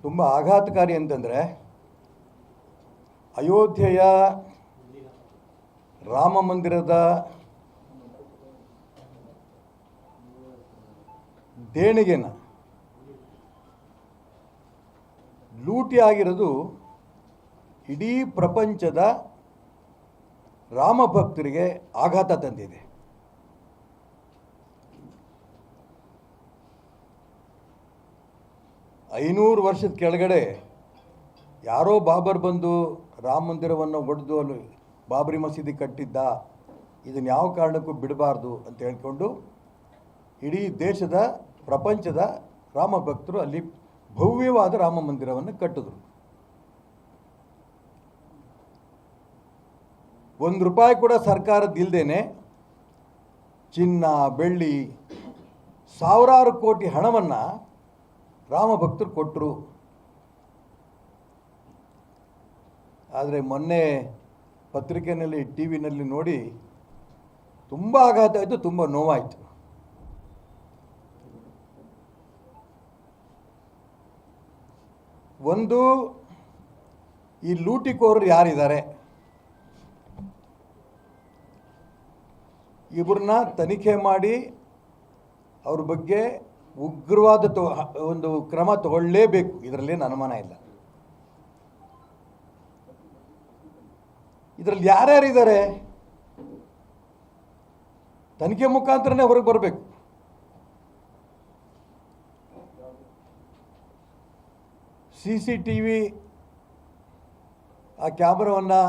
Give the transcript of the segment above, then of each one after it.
ತುಂಬ ಆಘಾತಕಾರಿ ಅಂತಂದರೆ ಅಯೋಧ್ಯೆಯ ರಾಮ ಮಂದಿರದ ದೇಣಿಗೆನ ಲೂಟಿ ಆಗಿರೋದು ಇಡೀ ಪ್ರಪಂಚದ ರಾಮ ಭಕ್ತರಿಗೆ ಆಘಾತ ತಂದಿದೆ. ಐನೂರು ವರ್ಷದ ಕೆಳಗಡೆ ಯಾರೋ ಬಾಬರ್ ಬಂದು ರಾಮ ಮಂದಿರವನ್ನು ಒಡೆದು ಅಲ್ಲಿ ಬಾಬರಿ ಮಸೀದಿ ಕಟ್ಟಿದ್ದ, ಇದನ್ನು ಯಾವ ಕಾರಣಕ್ಕೂ ಬಿಡಬಾರ್ದು ಅಂತ ಹೇಳ್ಕೊಂಡು ಇಡೀ ದೇಶದ ಪ್ರಪಂಚದ ರಾಮ ಭಕ್ತರು ಅಲ್ಲಿ ಭವ್ಯವಾದ ರಾಮ ಮಂದಿರವನ್ನು ಕಟ್ಟಿದ್ರು. ₹1 ಕೂಡ ಸರ್ಕಾರದಿಲ್ಲದೇನೆ ಚಿನ್ನ ಬೆಳ್ಳಿ ಸಾವಿರಾರು ಕೋಟಿ ಹಣವನ್ನು ರಾಮ ಭಕ್ತರು ಕೊಟ್ಟರು. ಆದರೆ ಮೊನ್ನೆ ಪತ್ರಿಕೆಯಲ್ಲಿ ಟಿ ವಿನಲ್ಲಿ ನೋಡಿ ತುಂಬ ಆಘಾತ ಆಯಿತು, ತುಂಬ ನೋವಾಯಿತು. ಒಂದು, ಈ ಲೂಟಿಕೋರರು ಯಾರಿದ್ದಾರೆ ಇವ್ರನ್ನ ತನಿಖೆ ಮಾಡಿ ಅವ್ರ ಬಗ್ಗೆ ಉಗ್ರವಾದ ಒಂದು ಕ್ರಮ ತಗೊಳ್ಳೇಬೇಕು, ಇದರಲ್ಲೇನು ಅನುಮಾನ ಇಲ್ಲ. ಇದರಲ್ಲಿ ಯಾರ್ಯಾರಿದ್ದಾರೆ ತನಿಖೆ ಮುಖಾಂತರನೇ ಹೊರಗೆ ಬರಬೇಕು. CCTV ಆ ಕ್ಯಾಮ್ರಾವನ್ನು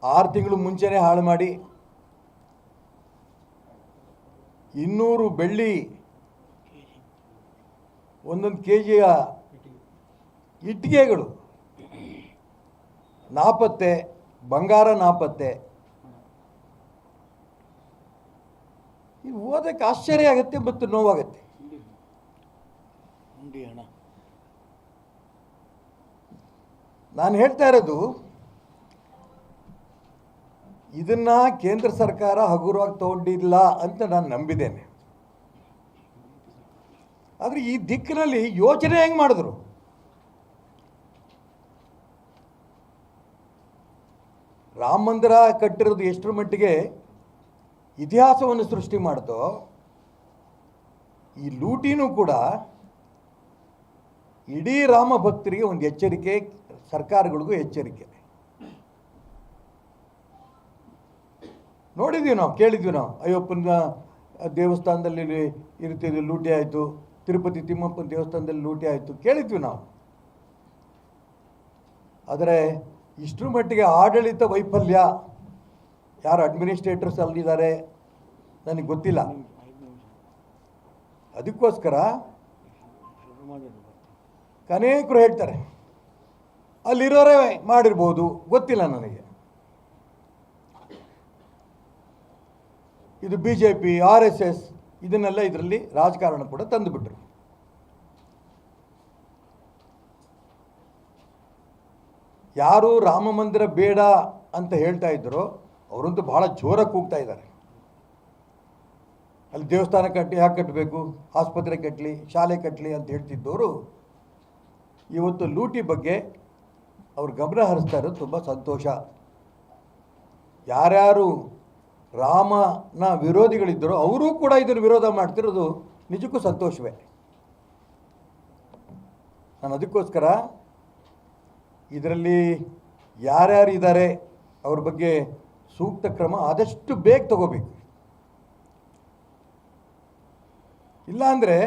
6 ತಿಂಗಳು ಮುಂಚೆನೇ ಹಾಳು ಮಾಡಿ 200 ಬೆಳ್ಳಿ 1 kg ಇಟ್ಟಿಗೆಗಳು ನಾಪತ್ತೆ, ಬಂಗಾರ ನಾಪತ್ತೆ. ಇದು ಓದಕ್ಕೆ ಆಶ್ಚರ್ಯ ಆಗುತ್ತೆ ಮತ್ತು ನೋವಾಗುತ್ತೆ. ನಾನು ಹೇಳ್ತಾ ಇರೋದು ಇದನ್ನು ಕೇಂದ್ರ ಸರ್ಕಾರ ಹಗುರವಾಗಿ ತಗೊಂಡಿಲ್ಲ ಅಂತ ನಾನು ನಂಬಿದ್ದೇನೆ. ಆದರೆ ಈ ದಿಕ್ಕಿನಲ್ಲಿ ಯೋಚನೆ ಹೆಂಗೆ ಮಾಡಿದ್ರು? ರಾಮ ಮಂದಿರ ಕಟ್ಟಿರೋದು ಎಷ್ಟರ ಮಟ್ಟಿಗೆ ಇತಿಹಾಸವನ್ನು ಸೃಷ್ಟಿ ಮಾಡ್ತೋ, ಈ ಲೂಟಿನೂ ಕೂಡ ಇಡೀ ರಾಮ ಭಕ್ತರಿಗೆ ಒಂದು ಎಚ್ಚರಿಕೆ, ಸರ್ಕಾರಗಳಿಗೂ ಎಚ್ಚರಿಕೆ. ನೋಡಿದ್ವಿ ನಾವು, ಕೇಳಿದ್ವಿ ನಾವು, ಅಯ್ಯಪ್ಪನ ದೇವಸ್ಥಾನದಲ್ಲಿ ಈ ರೀತಿ ಲೂಟಿ ಆಯಿತು, ತಿರುಪತಿ ತಿಮ್ಮಪ್ಪನ ದೇವಸ್ಥಾನದಲ್ಲಿ ಲೂಟಿ ಆಯಿತು, ಕೇಳಿದ್ವಿ ನಾವು. ಆದರೆ ಇಷ್ಟರ ಮಟ್ಟಿಗೆ ಆಡಳಿತ ವೈಫಲ್ಯ, ಯಾರು ಅಡ್ಮಿನಿಸ್ಟ್ರೇಟರ್ಸ್ ಅಲ್ಲಿದ್ದಾರೆ ನನಗೆ ಗೊತ್ತಿಲ್ಲ. ಅದಕ್ಕೋಸ್ಕರ ಅನೇಕರು ಹೇಳ್ತಾರೆ ಅಲ್ಲಿರೋರೇ ಮಾಡಿರ್ಬೋದು, ಗೊತ್ತಿಲ್ಲ ನನಗೆ. ಇದು BJP RSS ಇದನ್ನೆಲ್ಲ ಇದರಲ್ಲಿ ರಾಜಕಾರಣ ಕೂಡ ತಂದುಬಿಟ್ರು. ಯಾರು ರಾಮ ಮಂದಿರ ಬೇಡ ಅಂತ ಹೇಳ್ತಾ ಇದ್ರು ಅವರಂತೂ ಬಹಳ ಜೋರಾಗಿ ಕೂಗ್ತಾ ಇದ್ದಾರೆ. ಅಲ್ಲಿ ದೇವಸ್ಥಾನ ಯಾಕೆ ಕಟ್ಟಬೇಕು, ಆಸ್ಪತ್ರೆ ಕಟ್ಟಲಿ, ಶಾಲೆ ಕಟ್ಟಲಿ ಅಂತ ಹೇಳ್ತಿದ್ದವರು ಇವತ್ತು ಲೂಟಿ ಬಗ್ಗೆ ಅವ್ರು ಗಮನ ಹರಿಸ್ತಾ ಇರೋದು ತುಂಬ ಸಂತೋಷ. ಯಾರ್ಯಾರು ರಾಮನ ವಿರೋಧಿಗಳಿದ್ದರೋ ಅವರೂ ಕೂಡ ಇದನ್ನು ವಿರೋಧ ಮಾಡ್ತಿರೋದು ನಿಜಕ್ಕೂ ಸಂತೋಷವೇ. ನಾನು ಅದಕ್ಕೋಸ್ಕರ ಇದರಲ್ಲಿ ಯಾರ್ಯಾರು ಇದ್ದಾರೆ ಅವ್ರ ಬಗ್ಗೆ ಸೂಕ್ತ ಕ್ರಮ ಆದಷ್ಟು ಬೇಗ ತಗೋಬೇಕು. ಇಲ್ಲಾಂದರೆ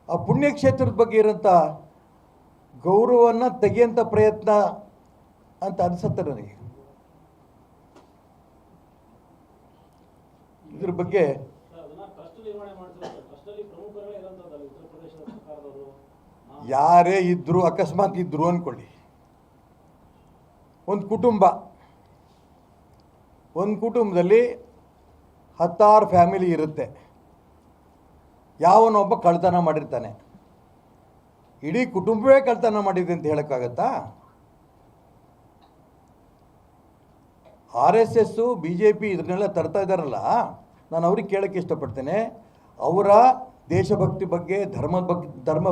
ಆ ಪುಣ್ಯಕ್ಷೇತ್ರದ ಬಗ್ಗೆ ಇರೋಂಥ ಗೌರವವನ್ನು ತೆಗೆಯೋಂಥ ಪ್ರಯತ್ನ ಅಂತ ಅನಿಸುತ್ತೆ ನನಗೆ. ಇದ್ರ ಬಗ್ಗೆ ಯಾರೇ ಇದ್ದರೂ, ಅಕಸ್ಮಾತ್ ಇದ್ದರು ಅಂದ್ಕೊಳ್ಳಿ, ಒಂದು ಕುಟುಂಬದಲ್ಲಿ 10 ಫ್ಯಾಮಿಲಿ ಇರುತ್ತೆ. ಯಾವನೊಬ್ಬ ಕಳ್ತನ ಮಾಡಿರ್ತಾನೆ, ಇಡೀ ಕುಟುಂಬವೇ ಕಳ್ತನ ಮಾಡಿದೆ ಅಂತ ಹೇಳೋಕ್ಕಾಗತ್ತಾ? RSS BJP ಇದನ್ನೆಲ್ಲ ತರ್ತಾ ಇದ್ದಾರಲ್ಲ, ನಾನು ಅವ್ರಿಗೆ ಕೇಳೋಕ್ಕೆ ಇಷ್ಟಪಡ್ತೇನೆ. ಅವರ ದೇಶಭಕ್ತಿ ಬಗ್ಗೆ, ಧರ್ಮ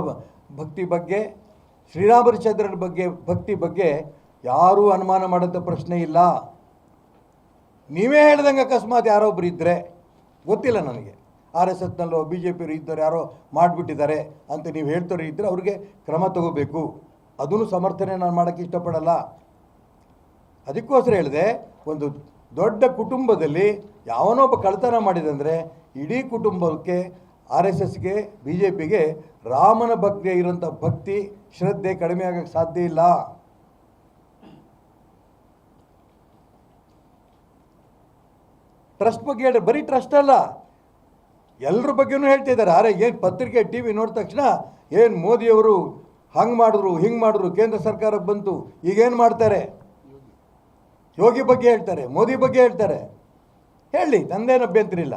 ಭಕ್ತಿ ಬಗ್ಗೆ ಶ್ರೀರಾಮಚಂದ್ರನ ಬಗ್ಗೆ ಭಕ್ತಿ ಬಗ್ಗೆ ಯಾರೂ ಅನುಮಾನ ಮಾಡೋಂಥ ಪ್ರಶ್ನೆ ಇಲ್ಲ. ನೀವೇ ಹೇಳ್ದಂಗೆ ಅಕಸ್ಮಾತ್ ಯಾರೊಬ್ಬರು ಇದ್ದರೆ, ಗೊತ್ತಿಲ್ಲ ನನಗೆ, RSSನಲ್ಲೋ BJP ಇದ್ದವ್ರು ಯಾರೋ ಮಾಡಿಬಿಟ್ಟಿದ್ದಾರೆ ಅಂತ ನೀವು ಹೇಳ್ತಾರೆ ಇದ್ದರೆ ಅವ್ರಿಗೆ ಕ್ರಮ ತಗೋಬೇಕು. ಅದನ್ನು ಸಮರ್ಥನೆ ನಾನು ಮಾಡೋಕ್ಕೆ ಇಷ್ಟಪಡಲ್ಲ. ಅದಕ್ಕೋಸ್ಕರ ಹೇಳಿದೆ, ಒಂದು ದೊಡ್ಡ ಕುಟುಂಬದಲ್ಲಿ ಯಾವನೊಬ್ಬ ಕಳ್ತನ ಮಾಡಿದಂದರೆ ಇಡೀ ಕುಟುಂಬಕ್ಕೆ RSSಗೆ BJPಗೆ ರಾಮನ ಬಗ್ಗೆ ಇರೋಂಥ ಭಕ್ತಿ ಶ್ರದ್ಧೆ ಕಡಿಮೆ ಆಗೋಕ್ಕೆ ಸಾಧ್ಯ ಇಲ್ಲ. ಟ್ರಸ್ಟ್ ಬಗ್ಗೆ ಹೇಳಿ, ಬರೀ ಟ್ರಸ್ಟ್ ಅಲ್ಲ, ಎಲ್ಲರ ಬಗ್ಗೆನೂ ಹೇಳ್ತಿದ್ದಾರೆ. ಅರೆ ಏನು ಪತ್ರಿಕೆ TV ನೋಡಿದ ತಕ್ಷಣ ಏನು ಮೋದಿಯವರು ಹಂಗೆ ಮಾಡಿದ್ರು ಹಿಂಗೆ ಮಾಡಿದ್ರು, ಕೇಂದ್ರ ಸರ್ಕಾರಕ್ಕೆ ಬಂತು, ಈಗೇನು ಮಾಡ್ತಾರೆ, ಯೋಗಿ ಬಗ್ಗೆ ಹೇಳ್ತಾರೆ, ಮೋದಿ ಬಗ್ಗೆ ಹೇಳ್ತಾರೆ, ಹೇಳಿ, ನಂದೇನು ಅಭ್ಯಂತರ ಇಲ್ಲ.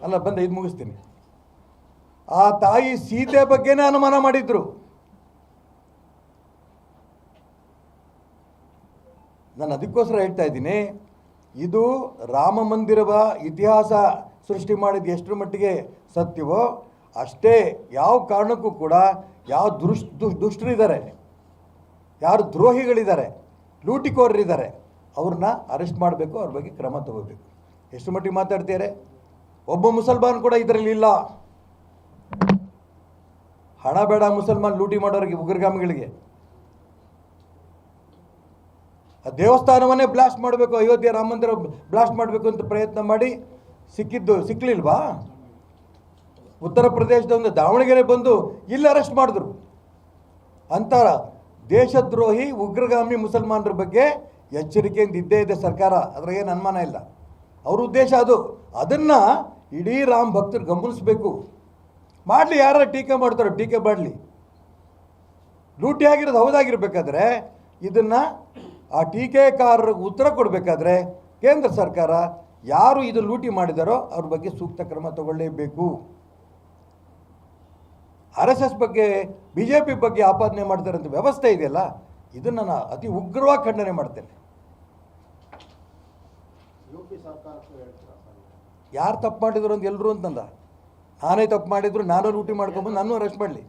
ಅಲ್ಲ ಬಂದ ಇದು ಮುಗಿಸ್ತೀನಿ. ಆ ತಾಯಿ ಸೀತೆ ಬಗ್ಗೆನೇ ಅನುಮಾನ ಮಾಡಿದ್ರು. ನಾನು ಅದಕ್ಕೋಸ್ಕರ ಹೇಳ್ತಾ ಇದ್ದೀನಿ, ಇದು ರಾಮ ಮಂದಿರವ ಇತಿಹಾಸ ಸೃಷ್ಟಿ ಮಾಡಿದ ಎಷ್ಟರ ಮಟ್ಟಿಗೆ ಸತ್ಯವೋ ಅಷ್ಟೇ ಯಾವ ಕಾರಣಕ್ಕೂ ಕೂಡ ಯಾವ ದುಷ್ಟರಿದ್ದಾರೆ, ಯಾರು ದ್ರೋಹಿಗಳಿದ್ದಾರೆ, ಲೂಟಿಕೋರರಿದ್ದಾರೆ, ಅವ್ರನ್ನ ಅರೆಸ್ಟ್ ಮಾಡಬೇಕು, ಅವ್ರ ಬಗ್ಗೆ ಕ್ರಮ ತಗೋಬೇಕು. ಎಷ್ಟು ಮಟ್ಟಿಗೆ ಮಾತಾಡ್ತೀರಾ? ಒಬ್ಬ ಮುಸಲ್ಮಾನ್ ಕೂಡ ಇದರಲ್ಲಿ ಇಲ್ಲ. ಹಣ ಬೇಡ ಮುಸಲ್ಮಾನ್ ಲೂಟಿ ಮಾಡೋರಿಗೆ, ಉಗ್ರಗಾಮಿಗಳಿಗೆ. ಆ ದೇವಸ್ಥಾನವನ್ನೇ ಬ್ಲಾಸ್ಟ್ ಮಾಡಬೇಕು, ಅಯೋಧ್ಯೆ ರಾಮ ಮಂದಿರ ಬ್ಲಾಸ್ಟ್ ಮಾಡಬೇಕು ಅಂತ ಪ್ರಯತ್ನ ಮಾಡಿ ಸಿಕ್ಕಲಿಲ್ವಾ? ಉತ್ತರ ಪ್ರದೇಶದ ಒಂದು ದಾವಣಗೆರೆ ಬಂದು ಇಲ್ಲಿ ಅರೆಸ್ಟ್ ಮಾಡಿದ್ರು. ಅಂತ ದೇಶದ್ರೋಹಿ ಉಗ್ರಗಾಮಿ ಮುಸಲ್ಮಾನರ ಬಗ್ಗೆ ಎಚ್ಚರಿಕೆಯಿಂದ ಇದ್ದೇ ಇದೆ ಸರ್ಕಾರ, ಅದ್ರಾಗೇನು ಅನುಮಾನ ಇಲ್ಲ. ಅವ್ರ ಉದ್ದೇಶ ಅದು. ಅದನ್ನು ಇಡೀ ರಾಮ ಭಕ್ತರು ಗಮನಿಸಬೇಕು. ಮಾಡಲಿ, ಯಾರು ಟೀಕೆ ಮಾಡ್ತಾರೋ ಟೀಕೆ ಮಾಡಲಿ. ಲೂಟಿ ಆಗಿರೋದು ಹೌದಾಗಿರ್ಬೇಕಾದ್ರೆ ಇದನ್ನು ಆ ಟೀಕೆಕಾರರಿಗೆ ಉತ್ತರ ಕೊಡಬೇಕಾದ್ರೆ ಕೇಂದ್ರ ಸರ್ಕಾರ ಯಾರು ಇದು ಲೂಟಿ ಮಾಡಿದಾರೋ ಅವ್ರ ಬಗ್ಗೆ ಸೂಕ್ತ ಕ್ರಮ ತಗೊಳ್ಳೇಬೇಕು. RSS ಬಗ್ಗೆ BJP ಬಗ್ಗೆ ಆಪಾದನೆ ಮಾಡ್ತಾರಂಥ ವ್ಯವಸ್ಥೆ ಇದೆಯಲ್ಲ, ಇದನ್ನು ನಾನು ಅತಿ ಉಗ್ರವಾಗಿ ಖಂಡನೆ ಮಾಡ್ತೇನೆ. ಯಾರು ತಪ್ಪು ಮಾಡಿದ್ರು ಅಂತ ಎಲ್ಲರೂ ಅಂತಂದ, ನಾನೇ ತಪ್ಪು ಮಾಡಿದ್ರು, ನಾನು ಲೂಟಿ ಮಾಡ್ಕೊಂಬಂದು ನಾನು ಅರೆಸ್ಟ್ ಮಾಡಲಿ.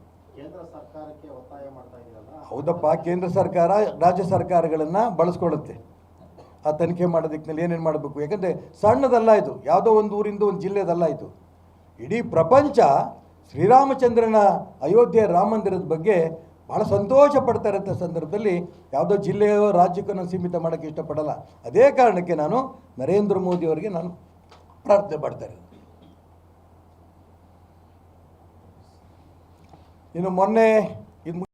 ಹೌದಪ್ಪ, ಕೇಂದ್ರ ಸರ್ಕಾರ ರಾಜ್ಯ ಸರ್ಕಾರಗಳನ್ನು ಬಳಸ್ಕೊಳ್ಳುತ್ತೆ ಆ ತನಿಖೆ ಮಾಡೋದಕ್ಕೆ ಏನೇನು ಮಾಡಬೇಕು. ಯಾಕಂದರೆ ಸಣ್ಣದಲ್ಲ ಇದು, ಯಾವುದೋ ಒಂದು ಊರಿಂದ ಒಂದು ಜಿಲ್ಲೆದಲ್ಲ ಇದು. ಇಡೀ ಪ್ರಪಂಚ ಶ್ರೀರಾಮಚಂದ್ರನ ಅಯೋಧ್ಯೆ ರಾಮ ಮಂದಿರದ ಬಗ್ಗೆ ಭಾಳ ಸಂತೋಷ ಪಡ್ತಾ ಇರೋಂಥ ಸಂದರ್ಭದಲ್ಲಿ ಯಾವುದೋ ಜಿಲ್ಲೆಯೋ ರಾಜ್ಯಕ್ಕೂ ನಾನು ಸೀಮಿತ ಮಾಡೋಕ್ಕೆ ಇಷ್ಟಪಡಲ್ಲ. ಅದೇ ಕಾರಣಕ್ಕೆ ನಾನು ನರೇಂದ್ರ ಮೋದಿ ಅವರಿಗೆ ನಾನು ಪ್ರಾರ್ಥನೆ ಮಾಡ್ತಾ ಇರೋದು. ಇನ್ನು ಮೊನ್ನೆ ಇದು